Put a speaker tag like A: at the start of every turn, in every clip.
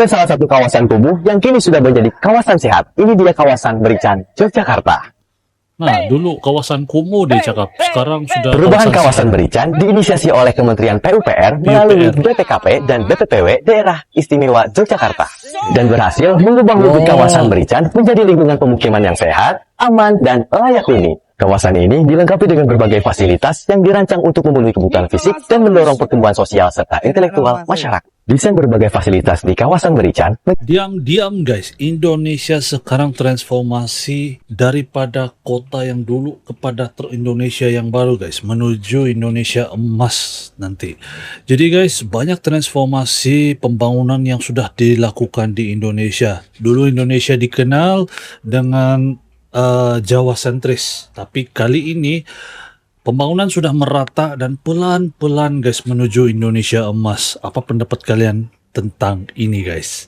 A: Ada salah satu kawasan kumuh yang kini sudah menjadi kawasan sehat. Ini dia kawasan Merican, Yogyakarta.
B: Nah, dulu kawasan kumuh dicakap, sekarang sudah
A: Perubahan kawasan Merican diinisiasi oleh Kementerian PUPR melalui BPKP dan BPPW Daerah Istimewa Yogyakarta dan berhasil mengubah wujud kawasan Merican menjadi lingkungan pemukiman yang sehat, aman, dan layak huni. Kawasan ini dilengkapi dengan berbagai fasilitas yang dirancang untuk memenuhi kebutuhan fisik dan mendorong pertumbuhan sosial serta intelektual masyarakat. Desain berbagai fasilitas di kawasan Merican.
B: Diam-diam guys, Indonesia sekarang transformasi daripada kota yang dulu kepada Indonesia yang baru guys, menuju Indonesia emas nanti. Jadi guys, banyak transformasi pembangunan yang sudah dilakukan di Indonesia. Dulu Indonesia dikenal dengan Jawa sentris, tapi kali ini pembangunan sudah merata dan pelan-pelan guys menuju Indonesia emas. Apa pendapat kalian tentang ini guys?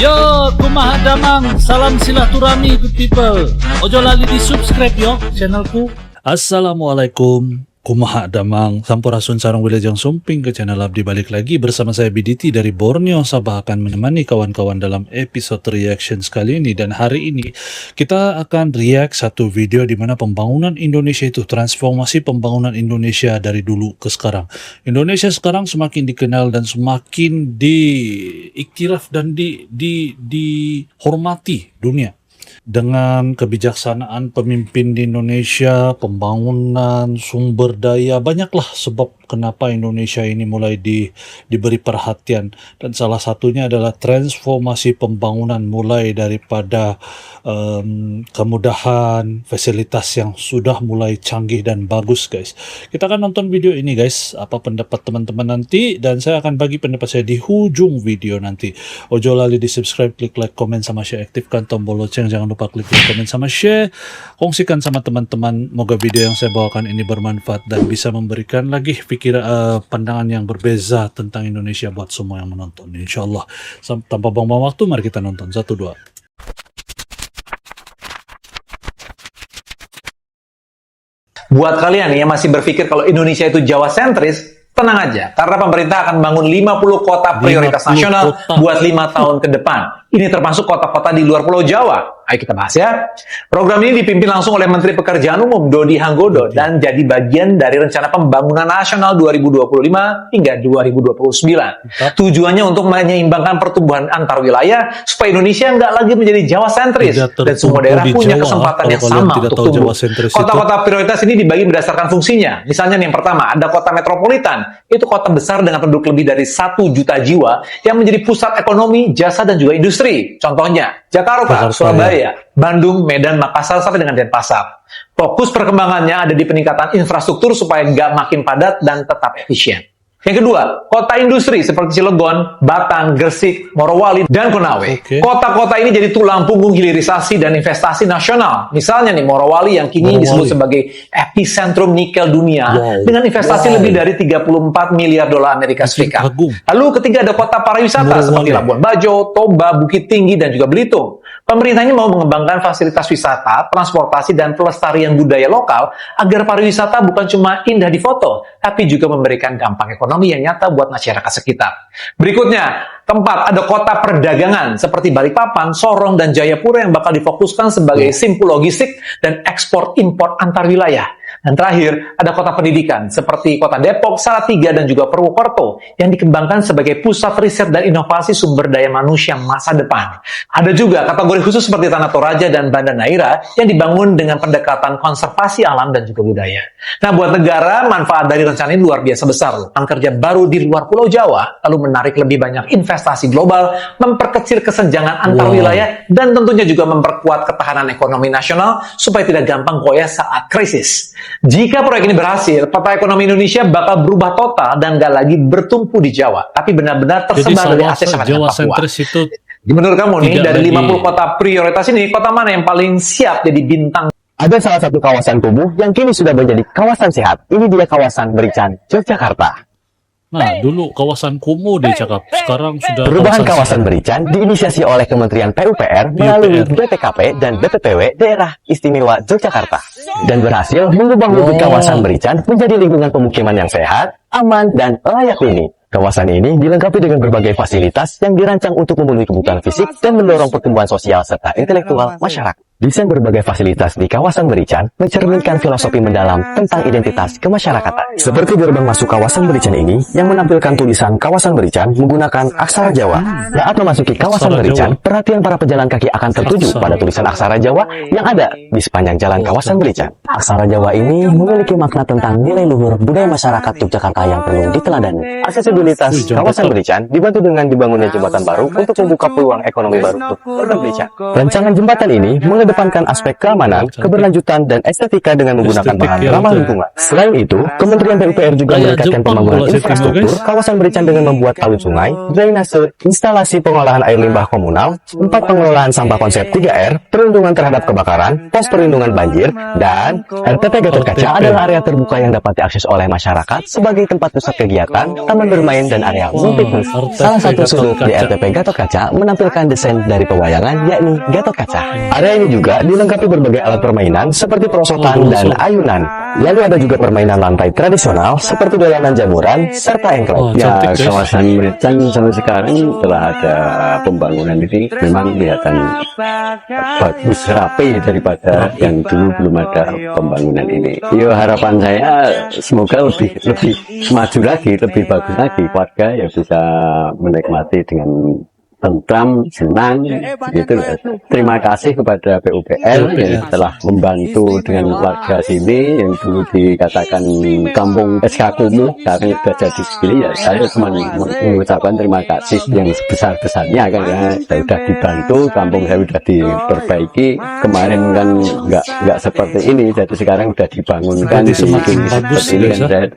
B: Yo, kumaha damang, salam silaturahmi good people. Ojo lali di subscribe yo channelku. Assalamualaikum. Kumaha damang, sampurasun sarang wilajeng sumping ke channel Abdi balik lagi bersama saya BDT dari Borneo Sabah akan menemani kawan-kawan dalam episode reaction kali ini. Dan hari ini kita akan react satu video di mana pembangunan Indonesia itu, transformasi pembangunan Indonesia dari dulu ke sekarang. Indonesia sekarang semakin dikenal dan semakin diiktiraf dan dihormati dunia. Dengan kebijaksanaan pemimpin di Indonesia, pembangunan, sumber daya, banyaklah sebab kenapa Indonesia ini mulai diberi perhatian. Dan salah satunya adalah transformasi pembangunan mulai daripada kemudahan, fasilitas yang sudah mulai canggih dan bagus guys. Kita akan nonton video ini guys, apa pendapat teman-teman nanti, dan saya akan bagi pendapat saya di ujung video nanti. Ojo lali di subscribe, klik like, komen, sama share, aktifkan tombol lonceng, jangan lupa klik like, komen, sama share, kongsikan sama teman-teman. Moga video yang saya bawakan ini bermanfaat dan bisa memberikan lagi pandangan yang berbeza tentang Indonesia buat semua yang menonton. Insyaallah. Tanpa buang-buang waktu, mari kita nonton. 1, 2.
C: Buat kalian yang masih berpikir kalau Indonesia itu Jawa sentris, tenang aja, karena pemerintah akan bangun 50 kota prioritas nasional buat 5 tahun ke depan. Ini termasuk kota-kota di luar Pulau Jawa. Ayo kita bahas ya. Program ini dipimpin langsung oleh Menteri Pekerjaan Umum Dodi Hanggodo dan jadi bagian dari Rencana Pembangunan Nasional 2025 hingga 2029. Tujuannya untuk menyeimbangkan pertumbuhan antar wilayah supaya Indonesia nggak lagi menjadi Jawa sentris dan semua daerah punya kesempatan yang sama untuk tumbuh. Kota-kota prioritas ini dibagi berdasarkan fungsinya. Misalnya nih, yang pertama ada kota metropolitan. Itu kota besar dengan penduduk lebih dari 1 juta jiwa yang menjadi pusat ekonomi, jasa, dan juga industri. Contohnya Jakarta, Surabaya, Bandung, Medan, Makassar, sampai dengan Denpasar. Fokus perkembangannya ada di peningkatan infrastruktur supaya nggak makin padat dan tetap efisien. Yang kedua, kota industri seperti Cilegon, Batang, Gresik, Morowali, dan Konawe. Kota-kota ini jadi tulang punggung hilirisasi dan investasi nasional. Misalnya nih, Morowali yang kini disebut sebagai epicentrum nikel dunia dengan investasi lebih dari 34 miliar dolar Amerika Serikat. Lalu ketiga ada kota pariwisata seperti Labuan Bajo, Toba, Bukit Tinggi, dan juga Belitung. Pemerintah ini mau mengembangkan fasilitas wisata, transportasi, dan pelestarian budaya lokal agar pariwisata bukan cuma indah di foto, tapi juga memberikan dampak ekonomi yang nyata buat masyarakat sekitar. Berikutnya, keempat, ada kota perdagangan seperti Balikpapan, Sorong, dan Jayapura yang bakal difokuskan sebagai simpul logistik dan ekspor-impor antar wilayah. Dan terakhir, ada kota pendidikan seperti kota Depok, Salatiga, dan juga Purwokerto yang dikembangkan sebagai pusat riset dan inovasi sumber daya manusia masa depan. Ada juga kategori khusus seperti Tanah Toraja dan Banda Neira yang dibangun dengan pendekatan konservasi alam dan juga budaya. Nah, buat negara, manfaat dari rencana ini luar biasa besar loh. Kerja baru di luar Pulau Jawa, lalu menarik lebih banyak investasi global, memperkecil kesenjangan antar wilayah, dan tentunya juga memperkuat ketahanan ekonomi nasional supaya tidak gampang goyah saat krisis. Jika proyek ini berhasil, peta ekonomi Indonesia bakal berubah total dan nggak lagi bertumpu di Jawa, tapi benar-benar tersebar dari Aceh sampai dengan Papua. Menurut kamu nih, dari 50 kota prioritas ini, kota mana yang paling siap jadi bintang?
A: Ada salah satu kawasan kumuh yang kini sudah menjadi kawasan sehat. Ini dia kawasan Merican, Yogyakarta.
B: Nah, dulu kawasan kumuh deh cakap. Sekarang sudah
A: Perubahan kawasan Merican diinisiasi oleh Kementerian PUPR melalui BPKP dan BPPW Daerah Istimewa Yogyakarta dan berhasil mengubah wujud kawasan Merican menjadi lingkungan pemukiman yang sehat, aman, dan layak huni. Kawasan ini dilengkapi dengan berbagai fasilitas yang dirancang untuk memenuhi kebutuhan fisik dan mendorong pertumbuhan sosial serta intelektual masyarakat. Desain berbagai fasilitas di kawasan Merican mencerminkan filosofi mendalam tentang identitas kemasyarakatan. Seperti gerbang masuk kawasan Merican ini yang menampilkan tulisan kawasan Merican menggunakan aksara Jawa. Saat memasuki kawasan Merican, perhatian para pejalan kaki akan tertuju pada tulisan aksara Jawa yang ada di sepanjang jalan kawasan Merican. Aksara Jawa ini memiliki makna tentang nilai luhur budaya masyarakat Yogyakarta yang perlu diteladani. Aksesibilitas kawasan Merican dibantu dengan dibangunnya jembatan baru untuk membuka peluang ekonomi baru untuk warga Merican. Rancangan jembatan ini mengedepankan aspek keamanan, keberlanjutan, dan estetika dengan menggunakan bahan ramah lingkungan. Selain itu, Kementerian PUPR juga meningkatkan pembangunan infrastruktur kawasan Merican dengan membuat alur sungai, drainase, instalasi pengolahan air limbah komunal, 4 pengelolaan sampah konsep 3R, perlindungan terhadap kebakaran, pos perlindungan banjir, dan RTP Gatot Kaca adalah area terbuka yang dapat diakses oleh masyarakat sebagai tempat pusat kegiatan, taman bermain, dan area multifungsi. Salah satu sudut di RTP Gatot Kaca menampilkan desain dari pewayangan yakni Gatot Kaca. Area ini juga dilengkapi berbagai alat permainan seperti perosotan dan ayunan. Lalu ada juga permainan lantai tradisional seperti dolanan jamuran serta engklek.
D: Ya, kawasan Merican sampai sekarang setelah ada pembangunan ini memang kelihatan bagus rapi daripada yang dulu belum ada pembangunan ini. Yo, harapan saya semoga lebih maju lagi, lebih bagus lagi, warga yang bisa menikmati dengan tentram, senang, gitu. Terima kasih kepada PUPR yang telah membantu dengan warga sini yang dulu dikatakan kampung SK Kumuh, sekarang sudah jadi segini. Ya, saya cuma mengucapkan terima kasih yang sebesar-besarnya karena saya sudah dibantu, kampung saya sudah diperbaiki. Kemarin kan nggak seperti ini, jadi sekarang sudah dibangunkan seperti ini kan saya.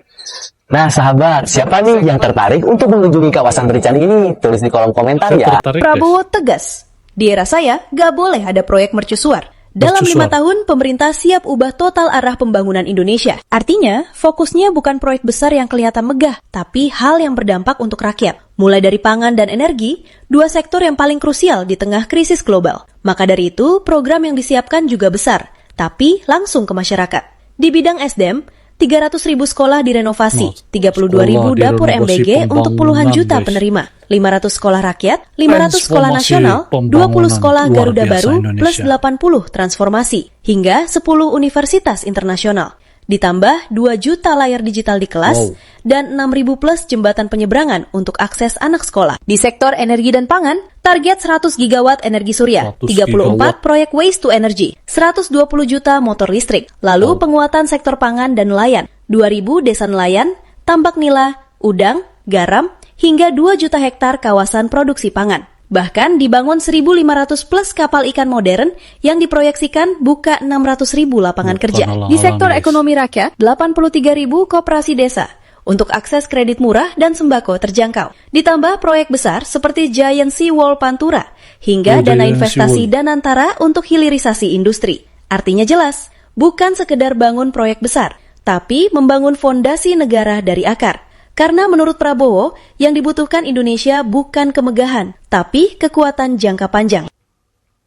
A: Nah sahabat, siapa nih yang tertarik untuk mengunjungi kawasan Merican ini? Tulis di kolom komentar ya.
E: Prabowo tegas, di era saya gak boleh ada proyek mercusuar. Dalam 5 tahun, pemerintah siap ubah total arah pembangunan Indonesia. Artinya, fokusnya bukan proyek besar yang kelihatan megah, tapi hal yang berdampak untuk rakyat. Mulai dari pangan dan energi, 2 sektor yang paling krusial di tengah krisis global. Maka dari itu, program yang disiapkan juga besar, tapi langsung ke masyarakat. Di bidang SDM, 300.000 sekolah direnovasi, 32.000 dapur MBG untuk puluhan juta penerima, 500 sekolah rakyat, 500 sekolah nasional, 20 sekolah Garuda Baru, plus 80 transformasi, hingga 10 universitas internasional. Ditambah 2 juta layar digital di kelas, dan 6.000 plus jembatan penyeberangan untuk akses anak sekolah. Di sektor energi dan pangan, target 100 gigawatt energi surya, 34 proyek waste to energy, 120 juta motor listrik, lalu penguatan sektor pangan dan nelayan, 2.000 desa nelayan, tambak nila, udang, garam, hingga 2 juta hektar kawasan produksi pangan. Bahkan dibangun 1.500 plus kapal ikan modern yang diproyeksikan buka 600.000 lapangan kerja. Di sektor ekonomi rakyat, 83.000 koperasi desa untuk akses kredit murah dan sembako terjangkau. Ditambah proyek besar seperti Giant Sea Wall Pantura hingga dana investasi Danantara untuk hilirisasi industri. Artinya jelas, bukan sekedar bangun proyek besar, tapi membangun fondasi negara dari akar. Karena menurut Prabowo, yang dibutuhkan Indonesia bukan kemegahan, tapi kekuatan jangka panjang.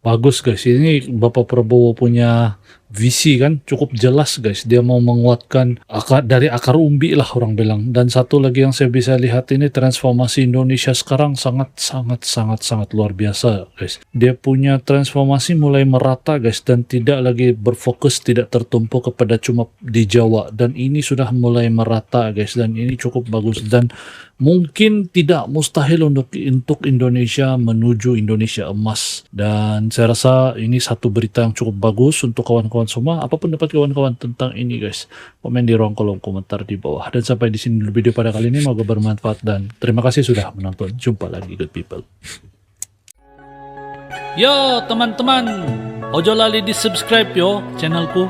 B: Bagus guys, ini Bapak Prabowo punya visi kan cukup jelas guys. Dia mau menguatkan dari akar umbi lah orang bilang. Dan satu lagi yang saya bisa lihat ini transformasi Indonesia sekarang sangat luar biasa guys. Dia punya transformasi mulai merata guys dan tidak lagi berfokus, tidak tertumpu kepada cuma di Jawa. Dan ini sudah mulai merata guys dan ini cukup bagus dan mungkin tidak mustahil untuk Indonesia menuju Indonesia emas. Dan saya rasa ini satu berita yang cukup bagus untuk kawan-kawan semua. Apapun pendapat kawan-kawan tentang ini guys, komen di ruang kolom komentar di bawah. Dan sampai di sini dulu video pada kali ini, semoga bermanfaat dan terima kasih sudah menonton. Jumpa lagi good people. Yo teman-teman, ojo lali di subscribe yo channelku.